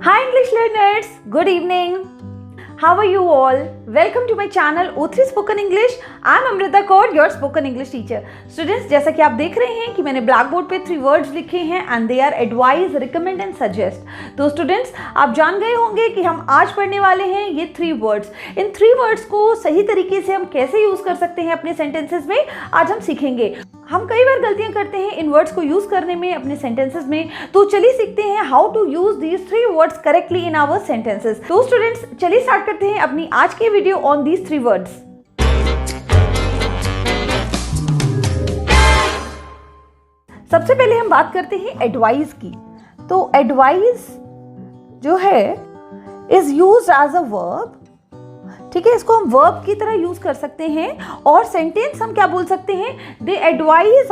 Hi English learners, good evening. How are you all? Welcome to my channel O3 Spoken English. I am Amrita Kaur, your spoken English teacher. Students, जैसा कि आप देख रहे हैं कि मैंने black board पे 3 words लिखे हैं and they are advise, recommend and suggest. तो स्टूडेंट्स आप जान गए होंगे कि हम आज पढ़ने वाले हैं ये 3 words. इन 3 words को सही तरीके से हम कैसे यूज कर सकते हैं अपने सेंटेंसेस में आज हम सीखेंगे. हम कई बार गलतियां करते हैं इन वर्ड्स को यूज करने में अपने सेंटेंसेस में, तो चलिए सीखते हैं how to use these 3 words correctly in our sentences. तो स्टूडेंट्स चलिए स्टार्ट करते हैं अपनी आज की वीडियो ऑन दीज 3 वर्ड्स. सबसे पहले हम बात करते हैं एडवाइस की. तो एडवाइस जो है is used as a verb. ठीक है, इसको हम वर्ब की तरह यूज कर सकते हैं और सेंटेंस हम क्या बोल सकते हैं, they advise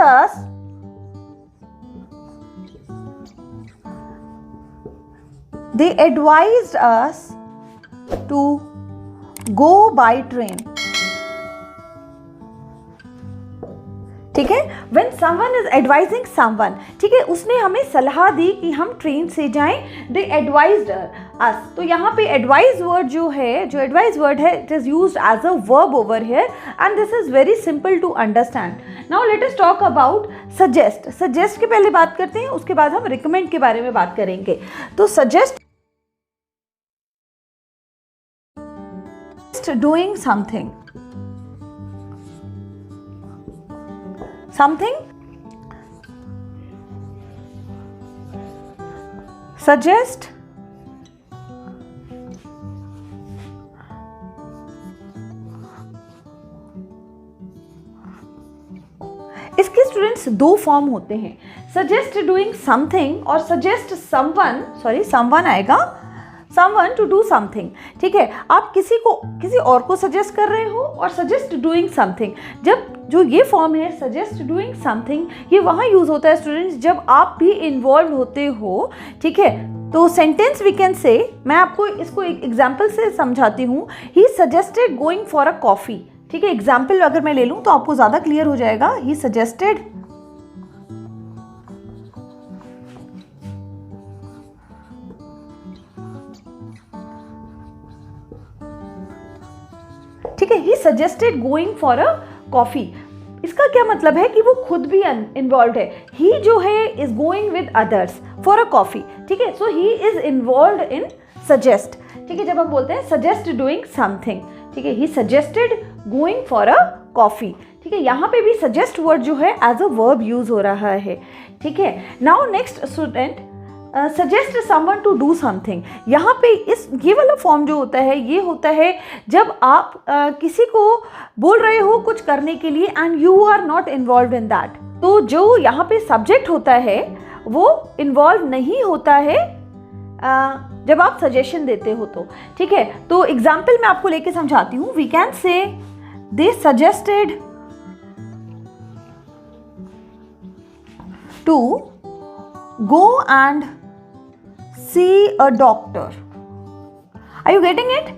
us to go by train. ठीक है, when someone is advising someone, ठीक है, उसने हमें सलाह दी कि हम ट्रेन से जाएं, they advised us. तो यहाँ पे advise word जो advise word है, it is used as a verb over here and this is very simple to understand. Now let us talk about suggest. Suggest के पहले बात करते हैं, उसके बाद हम recommend के बारे में बात करेंगे. तो suggest doing something. Suggest इसके स्टूडेंट्स 2 फॉर्म होते हैं, सजेस्ट डूइंग समथिंग और सजेस्ट समवन आएगा, someone to do something. ठीक है, आप किसी और को सजेस्ट कर रहे हो और सजेस्ट डूइंग समथिंग. जब जो ये फॉर्म है सजेस्ट डूइंग समथिंग, ये वहाँ यूज होता है स्टूडेंट्स जब आप भी इन्वॉल्व होते हो. ठीक है, तो सेंटेंस वी कैन से, मैं आपको इसको एक एग्जाम्पल से समझाती हूँ. He suggested going for a coffee. ठीक है, एग्जाम्पल अगर मैं ले लूँ तो आपको ज़्यादा क्लियर हो जाएगा. ही सजेस्टेड ठीक है, he suggested going for a coffee. इसका क्या मतलब है कि वो खुद भी इन्वॉल्व है. ही जो है is going with others for a coffee. ठीक है, so he is involve in suggest. ठीक है, जब हम बोलते हैं सजेस्ट डूइंग समथिंग, ठीक है, he suggested going for a coffee. ठीक है, यहाँ पे भी सजेस्ट वर्ड जो है एज अ वर्ब यूज हो रहा है. ठीक है, now next student, suggest someone to do something. यहाँ पे ये वाला फॉर्म जो होता है ये होता है जब आप किसी को बोल रहे हो कुछ करने के लिए and you are not involve in that. तो जो यहाँ पे सब्जेक्ट होता है वो इन्वॉल्व नहीं होता है जब आप सजेशन देते हो तो. ठीक है, तो एग्जाम्पल मैं आपको लेके समझाती हूँ. We can say they suggested to go and see a doctor. Are you getting it?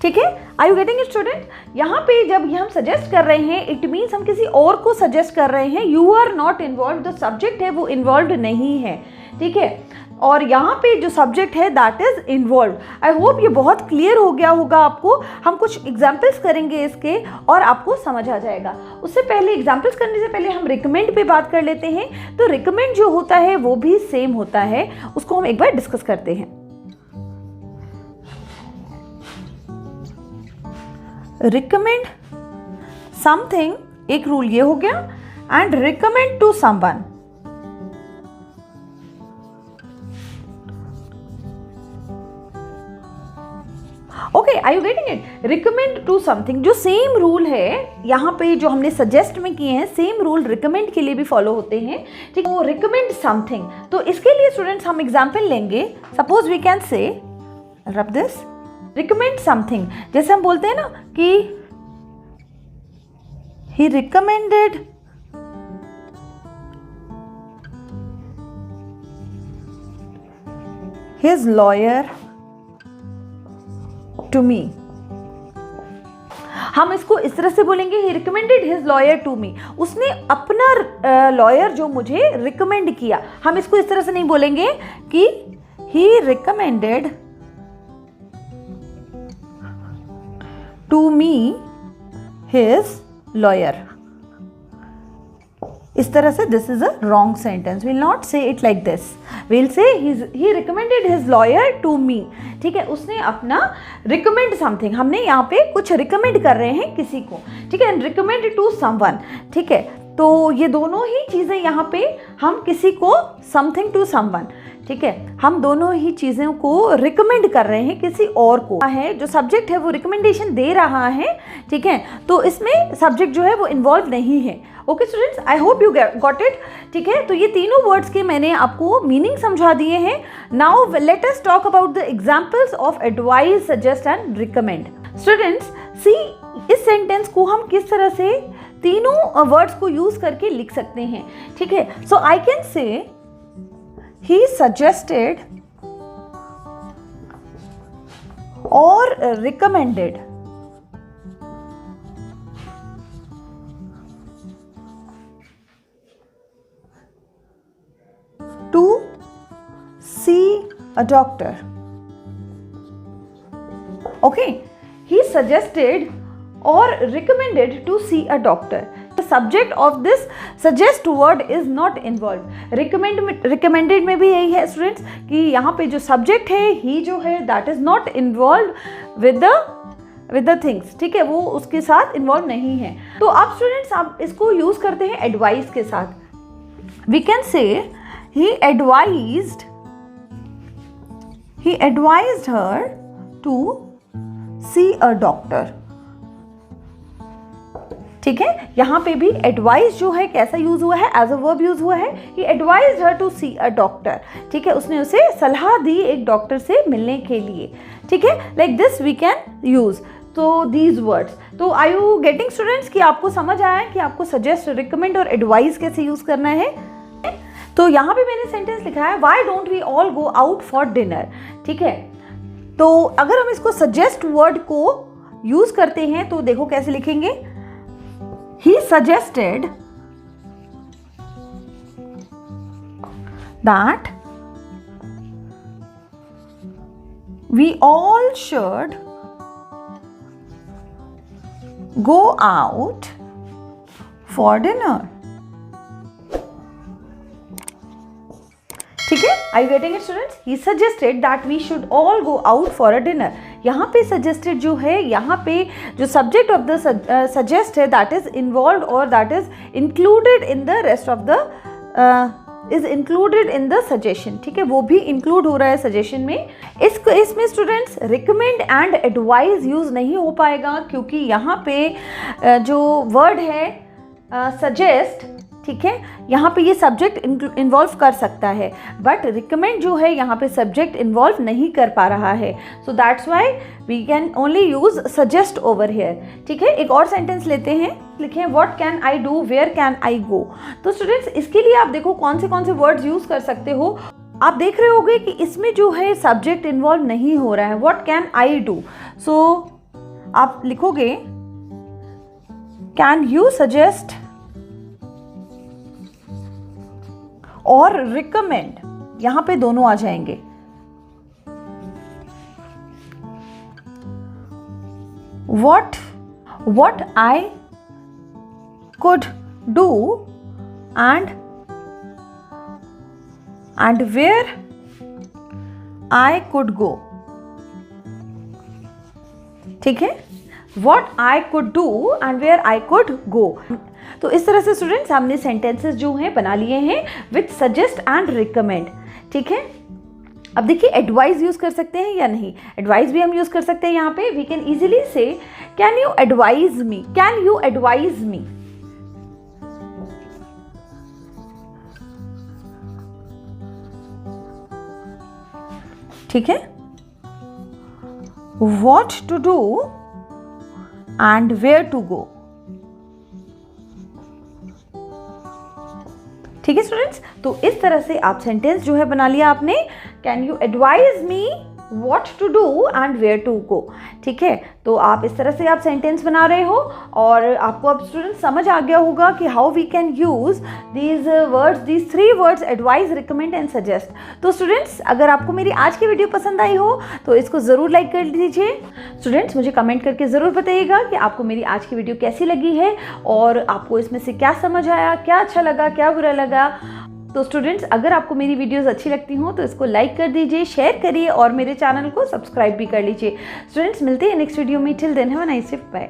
ठीक है, Are you getting it student? यहाँ पे जब हम सजेस्ट कर रहे हैं इट मीन्स हम किसी और को सजेस्ट कर रहे हैं. यू आर नॉट इन्वॉल्व, जो सब्जेक्ट है वो इन्वॉल्व नहीं है. ठीक है, और यहाँ पे जो सब्जेक्ट है that is involve. I hope ये बहुत क्लियर हो गया होगा आपको. हम कुछ एग्जाम्पल्स करेंगे इसके और आपको समझ आ जाएगा. उससे पहले एग्जाम्पल्स करने से पहले हम रिकमेंड पे बात कर लेते हैं. तो रिकमेंड जो होता है वो भी सेम होता है, उसको हम एक बार डिस्कस करते हैं. रिकमेंड समथिंग एक रूल ये हो गया and recommend to someone. Okay, are you getting it? Recommend to something जो सेम रूल है यहाँ पे जो हमने सजेस्ट में किए हैं, सेम रूल रिकमेंड के लिए भी फॉलो होते हैं. ठीक है, वो रिकमेंड समथिंग. तो इसके लिए स्टूडेंट्स हम एग्जाम्पल लेंगे. सपोज वी कैन से रब दिस रिकमेंड समथिंग. जैसे हम बोलते हैं ना कि he recommended his lawyer to me. हम इसको इस तरह से बोलेंगे, he recommended his lawyer to me, उसने अपना लॉयर जो मुझे रिकमेंड किया. हम इसको इस तरह से नहीं बोलेंगे कि he recommended to me his lawyer. इस तरह से this is a wrong sentence. Will not say it like this. Will say he recommended his lawyer to me. ठीक है, उसने अपना रिकमेंड समथिंग, हमने यहाँ पे कुछ रिकमेंड कर रहे हैं किसी को. ठीक है, रिकमेंड टू समवन. ठीक है, तो ये दोनों ही चीज़ें यहाँ पे हम किसी को समथिंग टू समवन. ठीक है, हम दोनों ही चीज़ों को रिकमेंड कर रहे हैं किसी और को. है जो सब्जेक्ट है वो रिकमेंडेशन दे रहा है. ठीक है, तो इसमें सब्जेक्ट जो है वो इन्वॉल्व नहीं है. Okay students, I hope you got it. ठीक है, तो ये तीनों वर्ड्स के मैंने आपको मीनिंग समझा दिए हैं. Now let us talk about the examples of advice, suggest and recommend. Students see, इस सेंटेंस को हम किस तरह से तीनों वर्ड्स को यूज करके लिख सकते हैं. ठीक है, so I can say he suggested or recommended to see a doctor. Okay, he suggested or recommended to see a doctor. The subject of this suggest word is not involved. recommended में भी यही है students कि यहाँ पे जो subject है he जो है that is not involve with the things. ठीक है, वो उसके साथ इन्वॉल्व नहीं है. तो आप स्टूडेंट्स आप इसको यूज करते हैं एडवाइस के साथ. We can say he advised her to see a doctor. ठीक है, यहाँ पे भी एडवाइस जो है कैसा यूज हुआ है, एज अ वर्ब यूज हुआ है. He advised her to see a doctor. ठीक है, उसने उसे सलाह दी एक डॉक्टर से मिलने के लिए. ठीक है, like this we can use तो दीज वर्ड्स. तो आर यू गेटिंग स्टूडेंट्स कि आपको समझ आया है कि आपको सजेस्ट, रिकमेंड और एडवाइस कैसे यूज करना है. तो यहाँ पे मैंने सेंटेंस लिखा है why don't we all go out for dinner. ठीक है, तो अगर हम इसको सजेस्ट वर्ड को यूज करते हैं तो देखो कैसे लिखेंगे. He suggested that we all should go out for dinner. ठीक है, are you getting it students? He suggested that we should all go out for a dinner. यहाँ पे suggested जो है, यहाँ पे जो subject of the suggest है that is involved or that is included in the rest of the is included in the suggestion. ठीक है, वो भी include हो रहा है suggestion में. इसमें students recommend and advise use नहीं हो पाएगा क्योंकि यहाँ पे जो word है suggest, ठीक है, यहाँ पे ये सब्जेक्ट इन्वॉल्व कर सकता है बट रिकमेंड जो है यहाँ पे सब्जेक्ट इन्वॉल्व नहीं कर पा रहा है. So that's why we can only use suggest over here. ठीक है, एक और सेंटेंस लेते हैं. लिखें what can I do, where can I go. तो स्टूडेंट्स इसके लिए आप देखो कौन से वर्ड्स यूज कर सकते हो. आप देख रहे होगे कि इसमें जो है सब्जेक्ट इन्वॉल्व नहीं हो रहा है. व्हाट कैन आई डू, सो आप लिखोगे कैन यू सजेस्ट और रिकमेंड, यहां पे दोनों आ जाएंगे. what I could do and where I could go. ठीक है, what I could do and where I could go. तो इस तरह से स्टूडेंट्स हमने सेंटेंसेस जो हैं बना लिए हैं विथ सजेस्ट एंड रिकमेंड. ठीक है, अब देखिए एडवाइस यूज कर सकते हैं या नहीं. एडवाइस भी हम यूज कर सकते हैं. यहाँ पे we can easily say can you advise me, can you advise me. ठीक है, what to do and where to go. ठीक है स्टूडेंट्स, तो इस तरह से आप सेंटेंस जो है बना लिया आपने. Can you advise me what to do and where to go। ठीक है, तो आप इस तरह से आप सेंटेंस बना रहे हो और आपको अब स्टूडेंट समझ आ गया होगा कि how we can use these words, these 3 words, advice, recommend and suggest. तो स्टूडेंट्स, अगर आपको मेरी आज की वीडियो पसंद आई हो तो इसको ज़रूर लाइक कर दीजिए। स्टूडेंट्स, मुझे कमेंट करके ज़रूर बताइएगा कि आपको मेरी आज की वीडियो कैसी लगी है और आपको इसमें से क्या समझ आया, क्या अच्छा लगा, क्या बुरा लगा। तो स्टूडेंट्स, अगर आपको मेरी वीडियोस अच्छी लगती हों तो इसको लाइक कर दीजिए, शेयर करिए और मेरे चैनल को सब्सक्राइब भी कर लीजिए। स्टूडेंट्स, मिलते हैं नेक्स्ट वीडियो में। Till then have a nice day, bye.